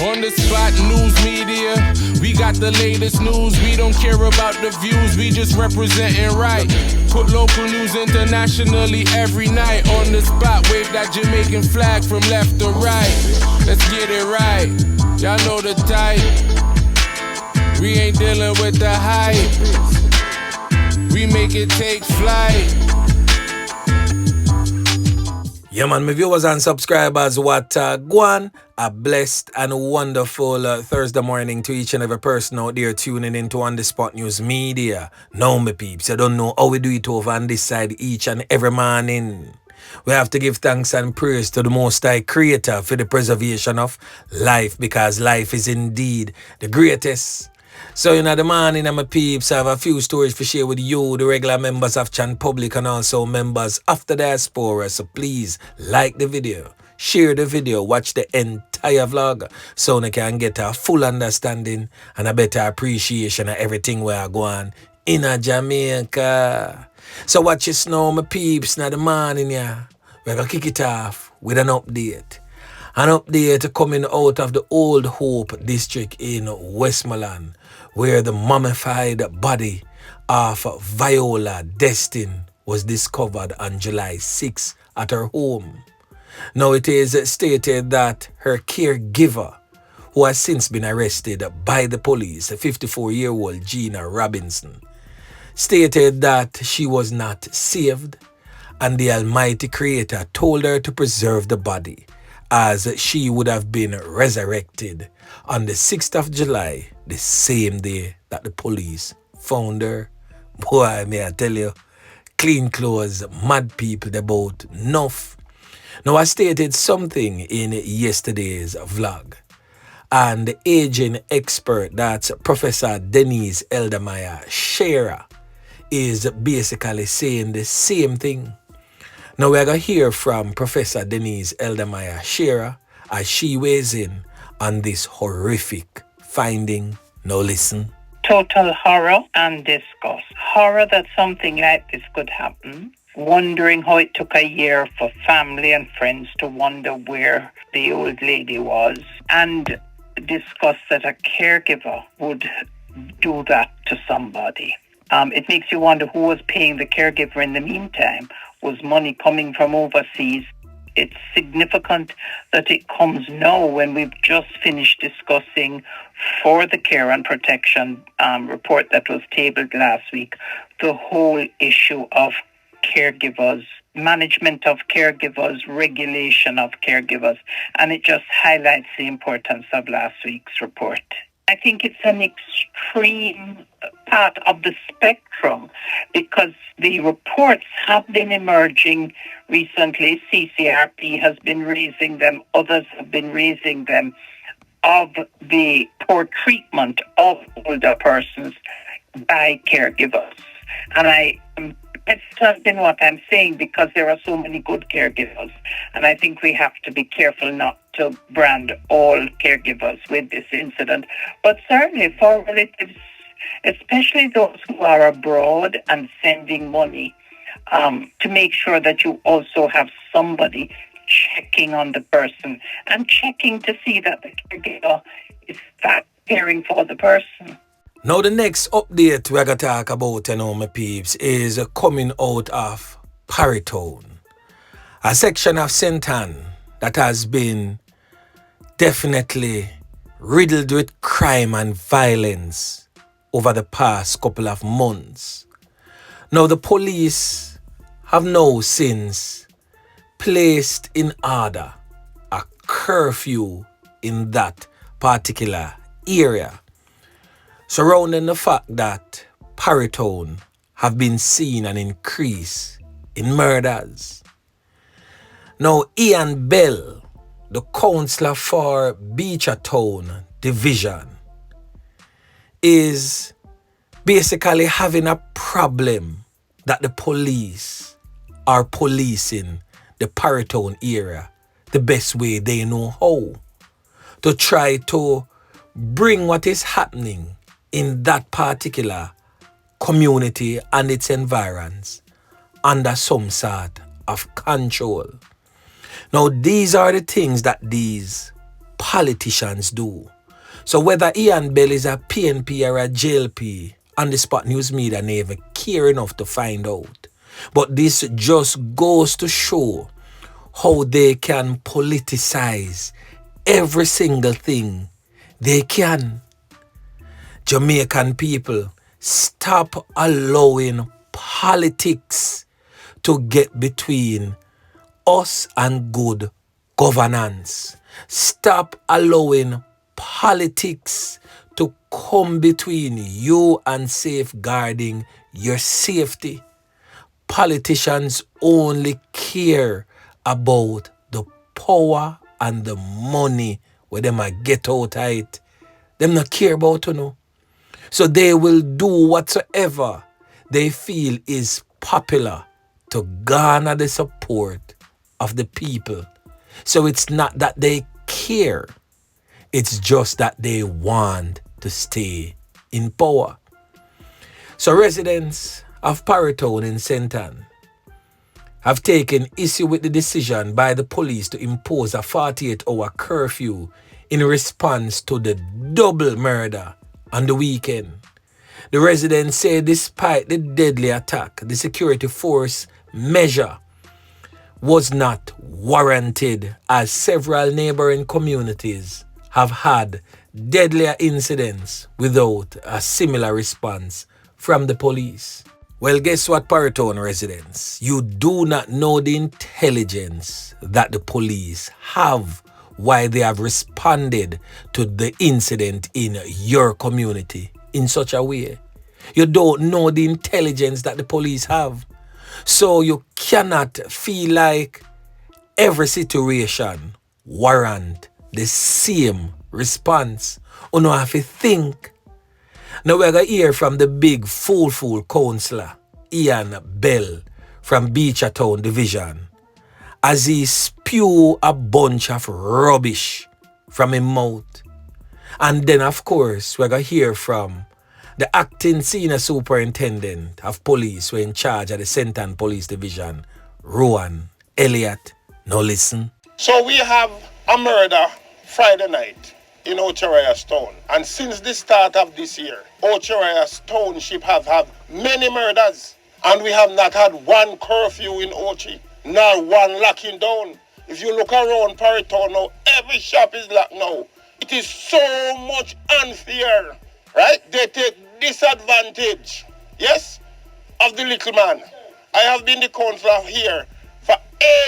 On the spot news media, we got the latest news. We don't care about the views, we just representing right. Put local news internationally every night. On the spot, wave that Jamaican flag from left to right. Let's get it right, y'all know the type. We ain't dealing with the hype. We make it take flight. Yeah, man, my viewers and subscribers, what go on. A blessed and wonderful Thursday morning to each and every person out there tuning into On The Spot News Media. Now, my peeps, you don't know how we do it over on this side each and every morning. We have to give thanks and praise to the Most High Creator for the preservation of life, because life is indeed the greatest. So, in the morning, my peeps, I have a few stories to share with you, the regular members of Chan Public and also members of the diaspora. So please like the video, share the video, watch the entire vlog so you can get a full understanding and a better appreciation of everything we are going in Jamaica. So watch this now, my peeps, in the morning, yeah. We're going to kick it off with an update. An update coming out of the Old Hope district in Westmoreland, where the mummified body of Viola Destin was discovered on July 6 at her home. Now it is stated that her caregiver, who has since been arrested by the police, a 54-year-old Gina Robinson, stated that she was not saved and the Almighty Creator told her to preserve the body, as she would have been resurrected on the 6th of July, the same day that the police found her. Boy, may I tell you, clean clothes, mad people, they both enough. Now, I stated something in yesterday's vlog, and the aging expert, that's Professor Denise Eldermeyer Shearer, is basically saying the same thing. Now we're going to hear from Professor Denise Eldermeyer Shearer as she weighs in on this horrific finding. Now listen. Total horror and disgust. Horror that something like this could happen. Wondering how it took a year for family and friends to wonder where the old lady was. And disgust that a caregiver would do that to somebody. It makes you wonder who was paying the caregiver in the meantime. Was money coming from overseas? It's significant that it comes now when we've just finished discussing for the Care and Protection report that was tabled last week, the whole issue of caregivers, management of caregivers, regulation of caregivers, and it just highlights the importance of last week's report. I think it's an extreme part of the spectrum because the reports have been emerging recently. CCRP has been raising them, others have been raising them, of the poor treatment of older persons by caregivers. And I am hesitant in what I'm saying because there are so many good caregivers. And I think we have to be careful not to brand all caregivers with this incident. But certainly for relatives, especially those who are abroad and sending money, to make sure that you also have somebody checking on the person and checking to see that the caregiver is caring for the person. Now the next update we're going to talk about, my peeps, is coming out of Paritown, a section of St. Ann that has been definitely riddled with crime and violence over the past couple of months. Now the police have now since placed in order a curfew in that particular area, surrounding the fact that Paritown have been seeing an increase in murders. Now Ian Bell, the councillor for Beechertown Division, is basically having a problem that the police are policing the Paritown area the best way they know how, to try to bring what is happening in that particular community and its environs under some sort of control. Now, these are the things that these politicians do. So whether Ian Bell is a PNP or a JLP, on the spot news media never care enough to find out. But this just goes to show how they can politicize every single thing they can. Jamaican people, stop allowing politics to get between us and good governance. Stop allowing politics to come between you and safeguarding your safety. Politicians only care about the power and the money where they might get out of it. Them not care about you know. So they will do whatsoever they feel is popular to garner the support of the people. So it's not that they care. It's just that they want to stay in power. So residents of Paritown in St. Ann have taken issue with the decision by the police to impose a 48-hour curfew in response to the double murder on the weekend. The residents say despite the deadly attack, the security force measure was not warranted as several neighboring communities have had deadlier incidents without a similar response from the police. Well, guess what, Paritown residents? You do not know the intelligence that the police have why they have responded to the incident in your community in such a way. You don't know the intelligence that the police have. So you cannot feel like every situation warrant the same response. You know, have to think. Now we're going to hear from the big fool councillor, Ian Bell from Beachertown Division, as he spew a bunch of rubbish from his mouth. And then, of course, we're going to hear from the acting senior superintendent of police who are in charge of the St. Ann Police Division, Rowan Elliott. Now listen. So we have a murder Friday night in Ocharias Town. And since the start of this year, Ocharias Township have had many murders. And we have not had one curfew in Ochi, nor one locking down. If you look around Paritown now, every shop is locked now. It is so much unfair, right? They take disadvantage, yes, of the little man. I have been the councillor here for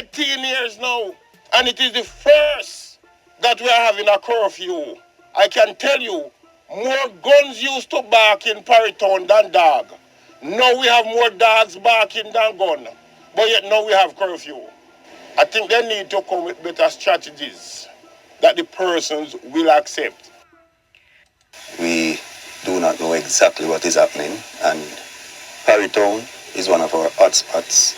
18 years now, and it is the first that we are having a curfew. I can tell you, more guns used to bark in Paritown than dog. Now we have more dogs barking than gun, but yet now we have curfew. I think they need to come with better strategies that the persons will accept. We do not know exactly what is happening, and Paritown is one of our hotspots,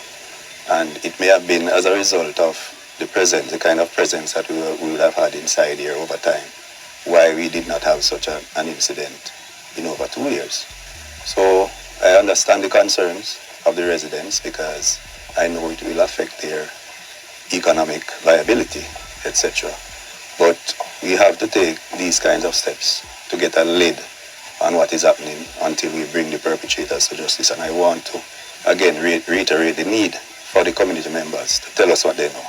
and it may have been as a result of the kind of presence that we would have had inside here over time, why we did not have such an incident in over 2 years. So I understand the concerns of the residents because I know it will affect their economic viability, etc. But we have to take these kinds of steps to get a lid on what is happening until we bring the perpetrators to justice. And I want to, again, reiterate the need for the community members to tell us what they know.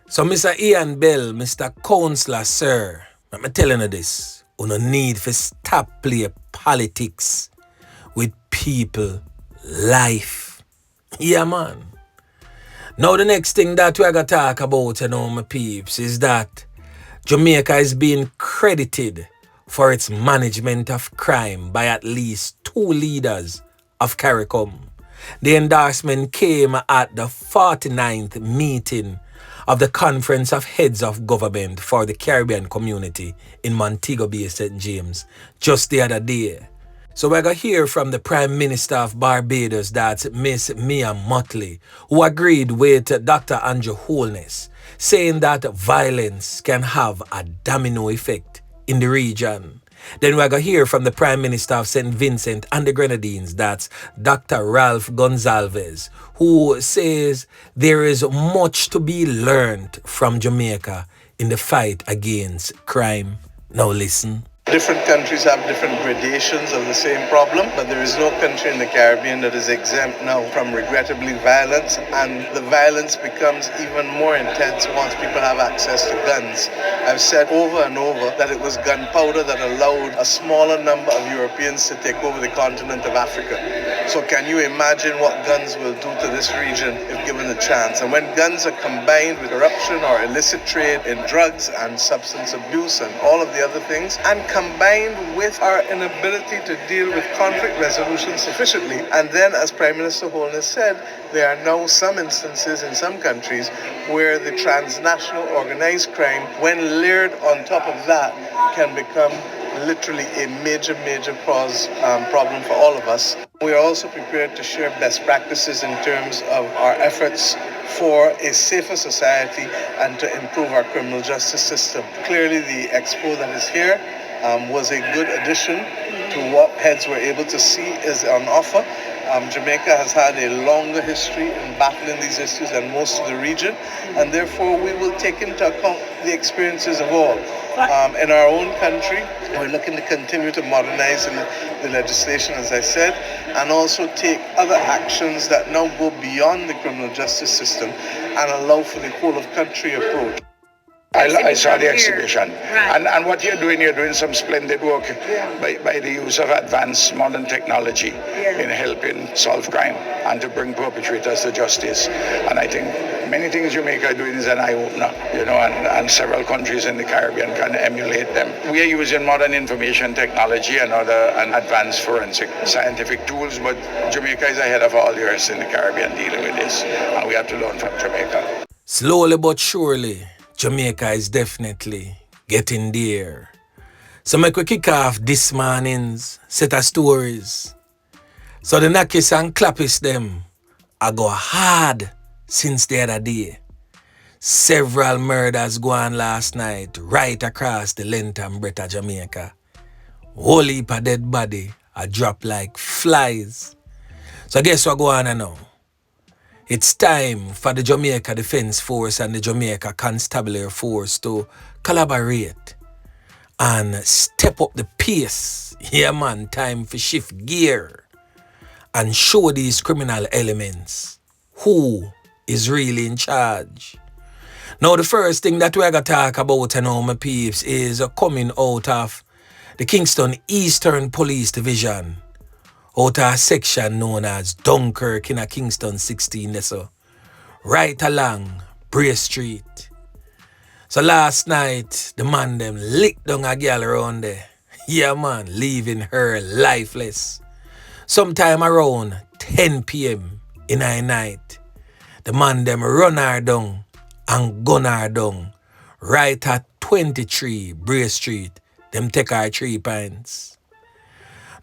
So Mr. Ian Bell, Mr. Councillor, sir, I'm telling you this. You no need to stop play politics with people life. Yeah, man. Now the next thing that we're going to talk about, my peeps, is that Jamaica is being credited for its management of crime by at least 2 leaders of CARICOM. The endorsement came at the 49th meeting of the Conference of Heads of Government for the Caribbean Community in Montego Bay, St. James, just the other day. So we're going to hear from the Prime Minister of Barbados, that's Miss Mia Mottley, who agreed with Dr. Andrew Holness, saying that violence can have a domino effect in the region. Then we're going to hear from the Prime Minister of St. Vincent and the Grenadines, that's Dr. Ralph Gonsalves, who says there is much to be learned from Jamaica in the fight against crime. Now listen. Different countries have different gradations of the same problem, but there is no country in the Caribbean that is exempt now from regrettably violence, and the violence becomes even more intense once people have access to guns. I've said over and over that it was gunpowder that allowed a smaller number of Europeans to take over the continent of Africa. So can you imagine what guns will do to this region if given the chance? And when guns are combined with corruption or illicit trade in drugs and substance abuse and all of the other things, and combined with our inability to deal with conflict resolution sufficiently. And then, as Prime Minister Holness said, there are now some instances in some countries where the transnational organized crime, when layered on top of that, can become literally a major problem for all of us. We are also prepared to share best practices in terms of our efforts for a safer society and to improve our criminal justice system. Clearly, the expo that is here was a good addition to what heads were able to see is on offer. Jamaica has had a longer history in battling these issues than most of the region, and therefore we will take into account the experiences of all. In our own country, we're looking to continue to modernize the legislation, as I said, and also take other actions that now go beyond the criminal justice system and allow for the whole of country approach. I saw the exhibition. Right. And what you're doing some splendid work by the use of advanced modern technology in helping solve crime and to bring perpetrators to justice. And I think many things Jamaica are doing is an eye-opener, and several countries in the Caribbean can emulate them. We are using modern information technology and other advanced forensic scientific tools, but Jamaica is ahead of all the rest in the Caribbean dealing with this, and we have to learn from Jamaica. Slowly but surely, Jamaica is definitely getting there. So make we kick off this morning's set of stories. So the Nakis and Clappis them I go hard since the other day. Several murders go on last night right across the length and breadth of Jamaica. Whole heap of dead body are drop like flies. So guess what go on now? It's time for the Jamaica Defence Force and the Jamaica Constabulary Force to collaborate and step up the pace. Yeah, man, time for shift gear and show these criminal elements who is really in charge. Now, the first thing that we're going to talk about, my peeps, is coming out of the Kingston Eastern Police Division, out of a section known as Dunkirk in a Kingston 16, so right along Bray Street. So last night, the man them licked down a girl around there. Yeah, man, leaving her lifeless. Sometime around 10 p.m. in the night, the man them run her down and gun her down right at 23 Bray Street. Them take her 3 pints.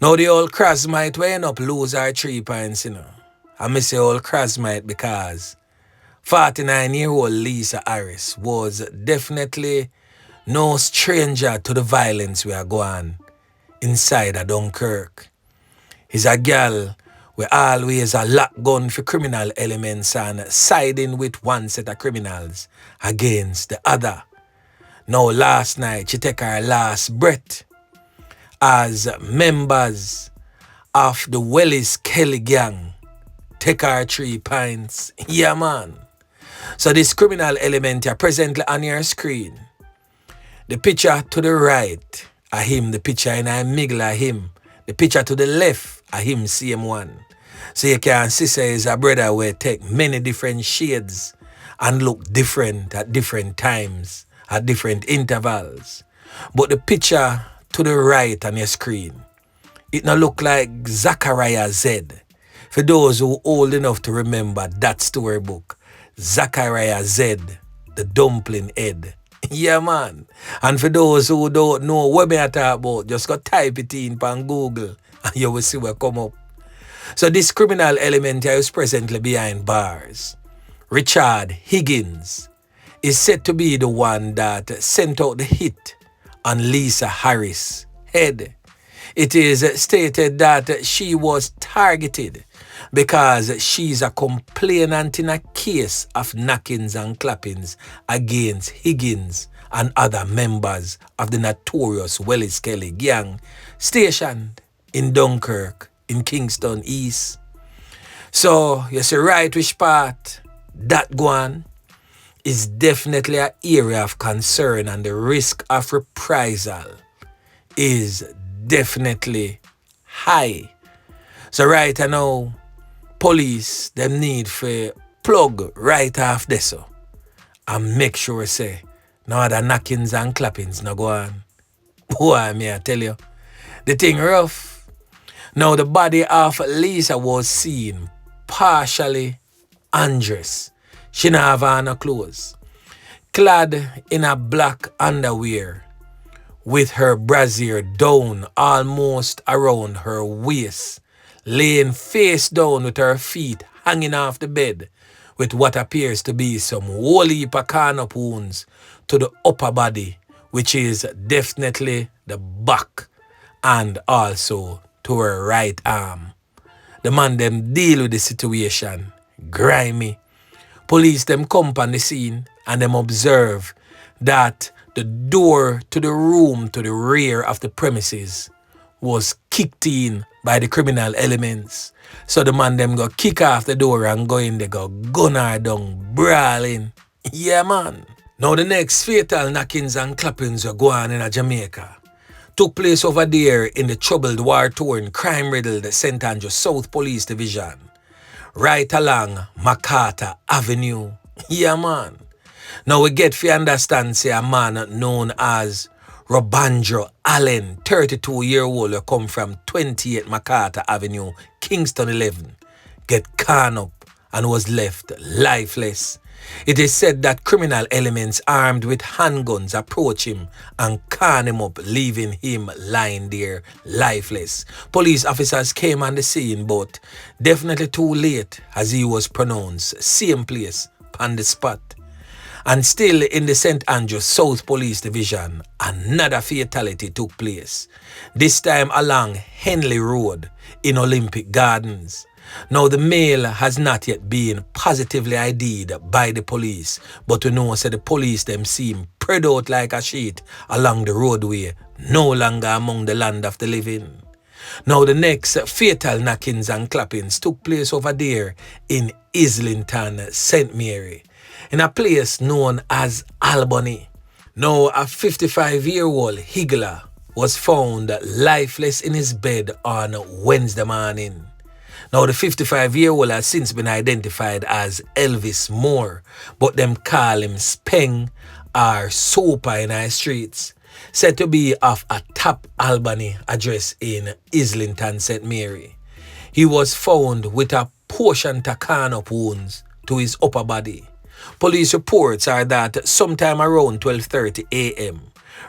Now the old Kraz might end up lose her 3 pints, I miss the old Kraz might because 49-year-old Lisa Harris was definitely no stranger to the violence we are going inside of Dunkirk. He's a girl we always a lock gun for criminal elements and siding with one set of criminals against the other. Now last night she take her last breath as members of the Wellys Kelly gang take her 3 pints. Yeah, man. So this criminal element are presently on your screen. The picture to the right of him, the picture in the middle of him. The picture to the left of him, same one. So you can see say is a brother will take many different shades and look different at different times, at different intervals. But the picture to the right on your screen, it not look like Zachariah Z. For those who old enough to remember that storybook, Zachariah Z, the dumpling head. Yeah, man. And for those who don't know what me I talk about, just go type it in on Google and you will see what come up. So this criminal element here is presently behind bars. Richard Higgins is said to be the one that sent out the hit on Lisa Harris' head. It is stated that she was targeted because she's a complainant in a case of knockings and clappings against Higgins and other members of the notorious Wellys Kelly gang stationed in Dunkirk in Kingston East. So, you see right which part that go on is definitely an area of concern, and the risk of reprisal is definitely high. So right now, police them need for plug right off this so and make sure say no other knockings and clappings no go on. Boy, me I tell you, the thing rough. Now the body of Lisa was seen partially undressed. She not have on her clothes. Clad in a black underwear with her brassiere down almost around her waist, laying face down with her feet hanging off the bed with what appears to be some whole heap of corner wounds to the upper body, which is definitely the back and also to her right arm. The man them deal with the situation grimy. Police them come on the scene and them observe that the door to the room to the rear of the premises was kicked in by the criminal elements. So the man them go kick off the door and go in, they go gun her down, brawling. Yeah, man. Now the next fatal knockings and clappings were going on in Jamaica took place over there in the troubled, war-torn, crime-riddled St. Andrew South Police Division, right along MacArthur Avenue. Yeah, man. Now we get to understand, say, a man known as Robandro Allen, 32-year-old, who come from 28 MacArthur Avenue, Kingston 11, get caught up and was left lifeless. It is said that criminal elements armed with handguns approach him and can him up, leaving him lying there lifeless. Police officers came on the scene, but definitely too late, as he was pronounced same place on the spot. And still in the St. Andrew South Police Division, another fatality took place, this time along Henley Road in Olympic Gardens. Now the male has not yet been positively ID'd by the police, but we know that the police them seem spread out like a sheet along the roadway, no longer among the land of the living. Now the next fatal knockings and clappings took place over there in Islington, St. Mary, in a place known as Albany. Now a 55-year-old higgler was found lifeless in his bed on Wednesday morning. Now the 55-year-old has since been identified as Elvis Moore, but them call him Speng or Sopa in our streets, said to be of a top Albany address in Islington, St. Mary. He was found with a portion taken up wounds to his upper body. Police reports are that sometime around 12:30 a.m.,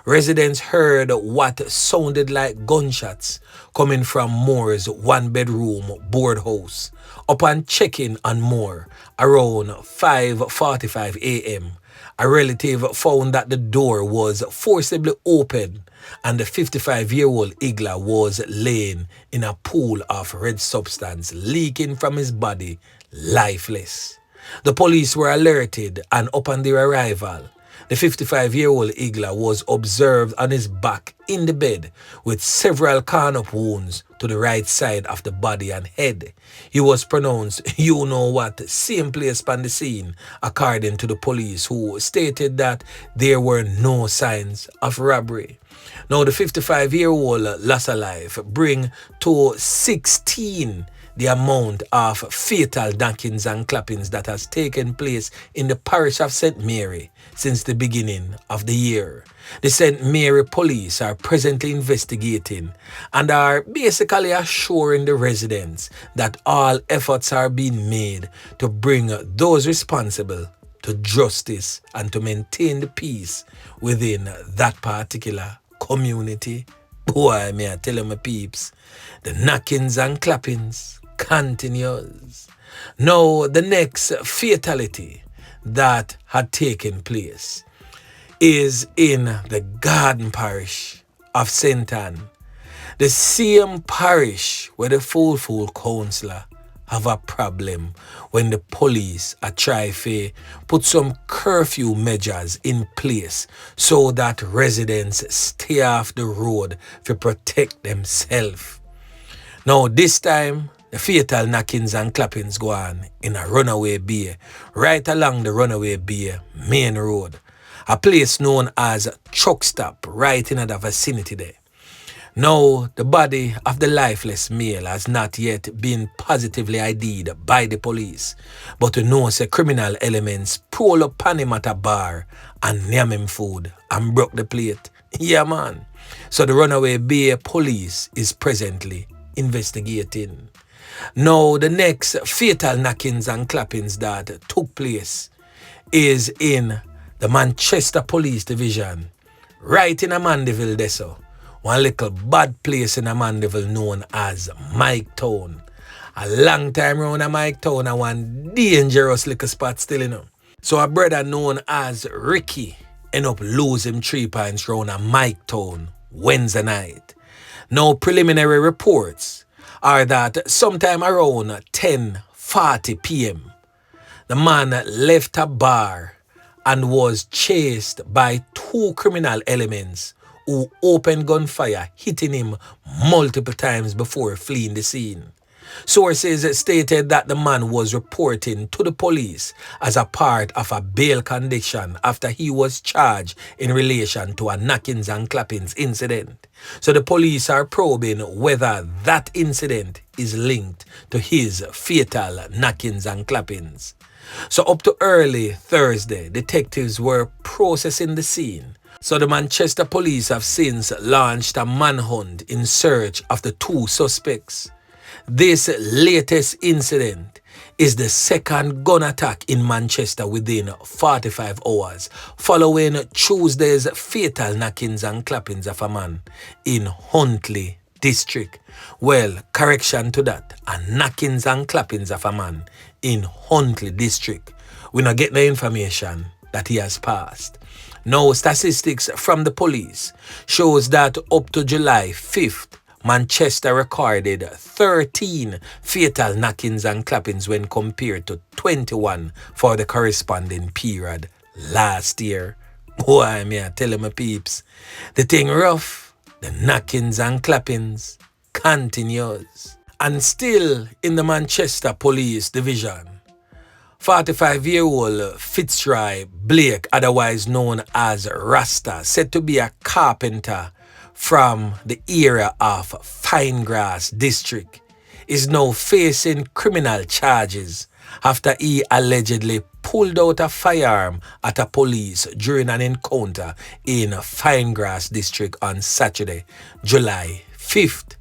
residents heard what sounded like gunshots coming from Moore's one-bedroom board house. Upon checking on Moore around 5:45 a.m., a relative found that the door was forcibly open and the 55-year-old Igla was laying in a pool of red substance leaking from his body, lifeless. The police were alerted, and upon their arrival, the 55-year-old Igla was observed on his back in the bed with several corner wounds to the right side of the body and head. He was pronounced, you know what, same place on the scene, according to the police, who stated that there were no signs of robbery. Now the 55-year-old loss of life bring to 16 the amount of fatal knockings and clappings that has taken place in the parish of St. Mary since the beginning of the year. The St. Mary police are presently investigating and are basically assuring the residents that all efforts are being made to bring those responsible to justice and to maintain the peace within that particular community. Boy, may I tell you, my peeps, the knockings and clappings continues. Now, the next fatality that had taken place is in the Garden Parish of St. Ann, the same parish where the Full councillor have a problem when the police are trying to put some curfew measures in place so that residents stay off the road to protect themselves. Now this time, the fatal knockings and clappings go on in a runaway bay, right along the runaway bay main road, a place known as Truck Stop, right in the vicinity there. Now, the body of the lifeless male has not yet been positively ID'd by the police, but we know say criminal elements pull up on him at a bar and name him food and broke the plate. Yeah, man. So the runaway bay police is presently investigating. Now, the next fatal knockings and clappings that took place is in the Manchester Police Division, right in a Mandeville there, so. One little bad place in a Mandeville known as Mike Town. A long time around a Mike Town and one dangerous little spot still, you know. So a brother known as Ricky end up losing 3 points round a Mike Town Wednesday night. Now preliminary reports are that sometime around 10:40 p.m. the man left a bar and was chased by 2 criminal elements who opened gunfire, hitting him multiple times before fleeing the scene. Sources stated that the man was reporting to the police as a part of a bail condition after he was charged in relation to a knockings and clappings incident. So the police are probing whether that incident is linked to his fatal knockings and clappings. So up to early Thursday, detectives were processing the scene. So the Manchester police have since launched a manhunt in search of the 2 suspects. This latest incident is the second gun attack in Manchester within 45 hours, following Tuesday's fatal knockings and clappings of a man in Huntley district. Well, correction to that, a knockings and clappings of a man in Huntley district. We not get the information that he has passed. Now, statistics from the police shows that up to July 5th, Manchester recorded 13 fatal knockings and clappings when compared to 21 for the corresponding period last year. Boy, me I tell my peeps, the thing rough, the knockings and clappings continues. And still in the Manchester Police Division, 45-year-old Fitzroy Blake, otherwise known as Rasta, said to be a carpenter from the area of Finegrass district, is now facing criminal charges after he allegedly pulled out a firearm at a police during an encounter in Finegrass district on Saturday, July 5th.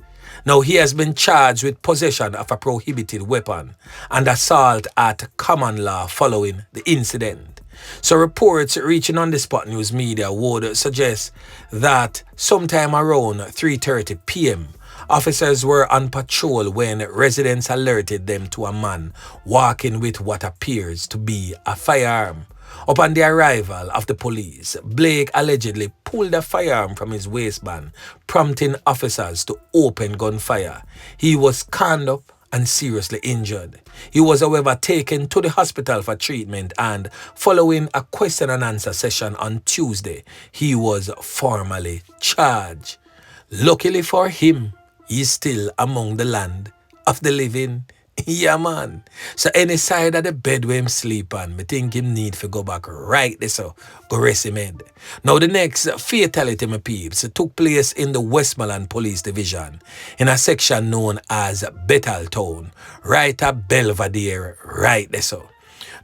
Now, he has been charged with possession of a prohibited weapon and assault at common law following the incident. So reports reaching on the Spot News media would suggest that sometime around 3:30 p.m., officers were on patrol when residents alerted them to a man walking with what appears to be a firearm. Upon the arrival of the police, Blake allegedly pulled a firearm from his waistband, prompting officers to open gunfire. He was conned up and seriously injured. He was, however, taken to the hospital for treatment, and following a question and answer session on Tuesday, he was formally charged. Luckily for him, he's still among the land of the living. Yeah, man. So any side of the bed where him sleep on, me think him need to go back right there, so go rest him head. Now the next fatality, my peeps, took place in the Westmoreland Police Division in a section known as Bethaltown, right at Belvedere, right there, so.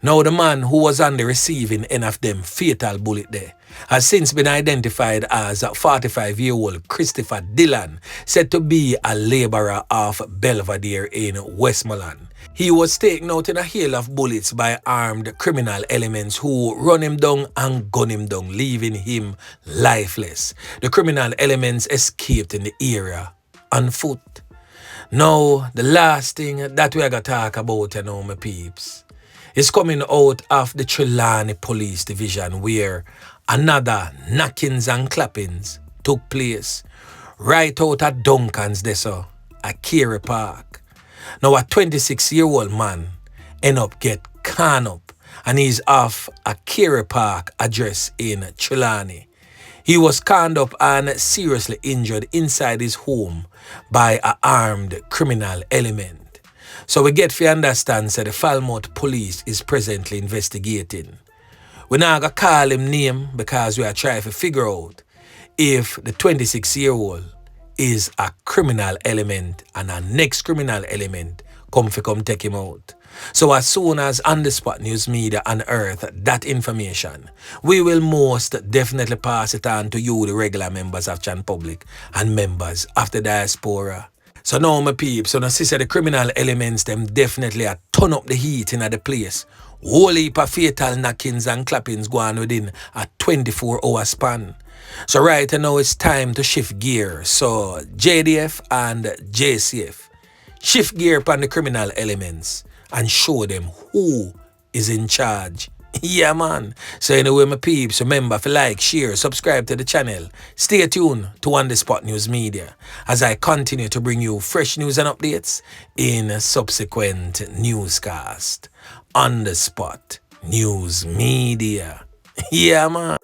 Now the man who was on the receiving end of them fatal bullet there has since been identified as 45-year-old Christopher Dillon, said to be a labourer of Belvedere in Westmoreland. He was taken out in a hail of bullets by armed criminal elements who run him down and gun him down, leaving him lifeless. The criminal elements escaped in the area on foot. Now, the last thing that we are going to talk about, you know, my peeps, is coming out of the Trelawney Police Division, where another knockings and clappings took place right out at Duncan's there, so, at Carey Park. Now a 26-year-old man end up get caught up and he's off a Kerry Park address in Trelawney. He was conned up and seriously injured inside his home by an armed criminal element. So we get to understand that the Falmouth police is presently investigating. We now gonna call him name because we are trying to figure out if the 26-year-old is a criminal element and a next criminal element come take him out. So as soon as On The Spot News Media unearth that information, we will most definitely pass it on to you, the regular members of Chan Public and members of the diaspora. So now my peeps, so now see the criminal elements them definitely a turn up the heat in the place. Whole heap of fatal knockings and clappings go on within a 24-hour span. So right now it's time to shift gear. So JDF and JCF, shift gear upon the criminal elements and show them who is in charge. Yeah, man. So anyway, my peeps, remember to like, share, subscribe to the channel. Stay tuned to On The Spot News Media as I continue to bring you fresh news and updates in a subsequent newscast. On The Spot News Media. Yeah, man.